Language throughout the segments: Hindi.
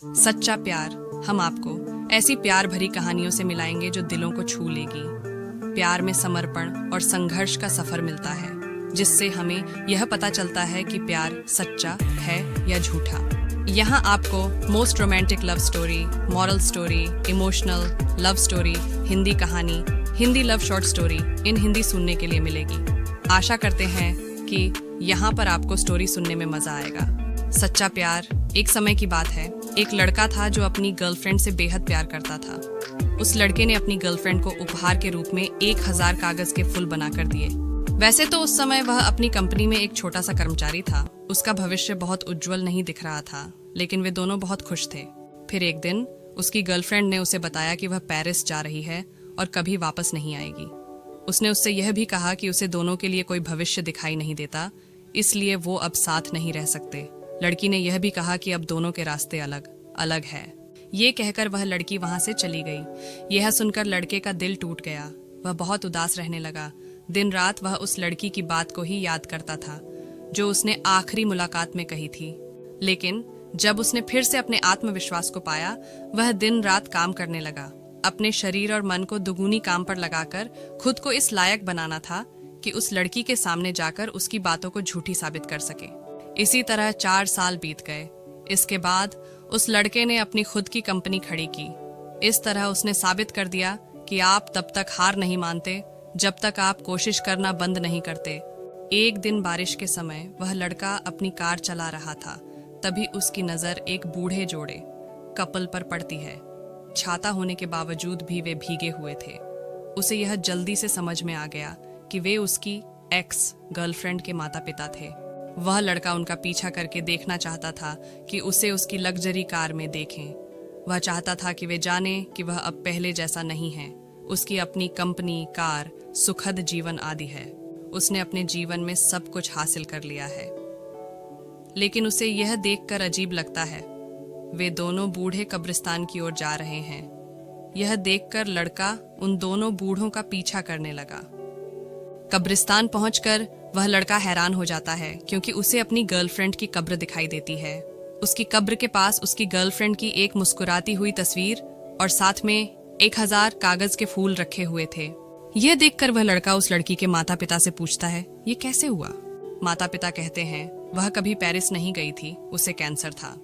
सच्चा प्यार। हम आपको ऐसी प्यार भरी कहानियों से मिलाएंगे जो दिलों को छू लेगी। प्यार में समर्पण और संघर्ष का सफर मिलता है, जिससे हमें यह पता चलता है कि प्यार सच्चा है या झूठा। यहाँ आपको most romantic love story, moral story, emotional love story, Hindi कहानी, Hindi love short story in Hindi सुनने के लिए मिलेगी। आशा करते हैं कि यहाँ पर आपको स्टोरी सुनने में मजा आएगा। सच्चा प्यार। एक समय की बात है, एक लड़का था जो अपनी गर्लफ्रेंड से बेहद प्यार करता था। उस लड़के ने अपनी गर्लफ्रेंड को उपहार के रूप में 1000 कागज के फूल बनाकर दिए। वैसे तो उस समय वह अपनी कंपनी में एक छोटा सा कर्मचारी था। उसका भविष्य बहुत उज्जवल नहीं दिख रहा था, लेकिन वे दोनों बहुत खुश थे। फिर एक दिन उसकी गर्लफ्रेंड ने उसे बताया कि वह पेरिस जा रही है और कभी वापस नहीं आएगी। उसने उससे यह भी कहा कि उसे दोनों के लिए कोई भविष्य दिखाई नहीं देता, इसलिए वो अब साथ नहीं रह सकते। लड़की ने यह भी कहा कि अब दोनों के रास्ते अलग अलग है। ये कहकर वह लड़की वहां से चली गई। यह सुनकर लड़के का दिल टूट गया। वह बहुत उदास रहने लगा। दिन रात वह उस लड़की की बात को ही याद करता था जो उसने आखिरी मुलाकात में कही थी। लेकिन जब उसने फिर से अपने आत्मविश्वास को पाया, वह दिन रात काम करने लगा। अपने शरीर और मन को दुगुनी काम पर लगाकर खुद को इस लायक बनाना था कि उस लड़की के सामने जाकर उसकी बातों को झूठी साबित कर सके। इसी तरह 4 साल बीत गए। इसके बाद उस लड़के ने अपनी खुद की कंपनी खड़ी की। इस तरह उसने साबित कर दिया कि आप तब तक हार नहीं मानते जब तक आप कोशिश करना बंद नहीं करते। एक दिन बारिश के समय वह लड़का अपनी कार चला रहा था। तभी उसकी नजर एक बूढ़े जोड़े कपल पर पड़ती है। छाता होने के बावजूद भी वे भीगे हुए थे। उसे यह जल्दी से समझ में आ गया कि वे उसकी एक्स गर्लफ्रेंड के माता पिता थे। वह लड़का उनका पीछा करके देखना चाहता था कि उसे उसकी लग्जरी कार में देखें। वह चाहता था कि वे जाने कि वह अब पहले जैसा नहीं है। उसकी अपनी कंपनी, कार, सुखद जीवन आदि है। उसने अपने जीवन में सब कुछ हासिल कर लिया है। लेकिन उसे यह देखकर अजीब लगता है। वे दोनों बूढ़े कब्रिस्तान की ओर जा रहे हैं। यह देखकर लड़का उन दोनों बूढ़ों का पीछा करने लगा। कब्रिस्तान पहुंचकर वह लड़का हैरान हो जाता है, क्योंकि उसे अपनी गर्लफ्रेंड की कब्र दिखाई देती है। उसकी कब्र के पास उसकी गर्लफ्रेंड की एक मुस्कुराती हुई तस्वीर और साथ में 1000 कागज के फूल रखे हुए थे। यह देखकर वह लड़का उस लड़की के माता पिता से पूछता है, ये कैसे हुआ? माता पिता कहते हैं, वह कभी पेरिस नहीं गई थी, उसे कैंसर था।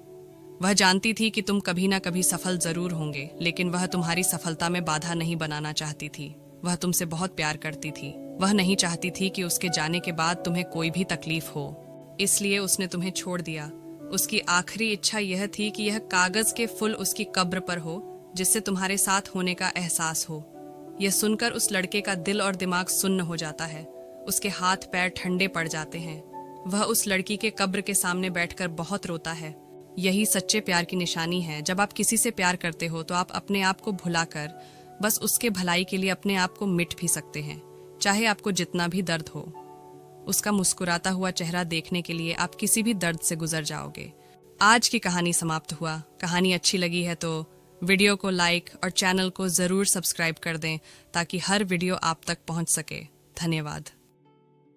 वह जानती थी कि तुम कभी ना कभी सफल जरूर होंगे, लेकिन वह तुम्हारी सफलता में बाधा नहीं बनाना चाहती थी। वह तुमसे बहुत प्यार करती थी। वह नहीं चाहती थी कि उसके जाने के बाद तुम्हें कोई भी तकलीफ हो, इसलिए उसने तुम्हें छोड़ दिया। उसकी आखिरी इच्छा यह थी कि यह कागज के फूल उसकी कब्र पर हो, जिससे तुम्हारे साथ होने का एहसास हो। यह सुनकर उस लड़के का दिल और दिमाग सुन्न हो जाता है। उसके हाथ पैर ठंडे पड़ जाते हैं। वह उस लड़की के कब्र के सामने बैठकर बहुत रोता है। यही सच्चे प्यार की निशानी है। जब आप किसी से प्यार करते हो तो आप अपने आप को भुलाकर बस उसके भलाई के लिए अपने आप को मिट भी सकते हैं, चाहे आपको जितना भी दर्द हो। उसका मुस्कुराता हुआ चेहरा देखने के लिए आप किसी भी दर्द से गुजर जाओगे। आज की कहानी समाप्त हुआ। कहानी अच्छी लगी है तो वीडियो को लाइक और चैनल को जरूर सब्सक्राइब कर दें, ताकि हर वीडियो आप तक पहुंच सके। धन्यवाद।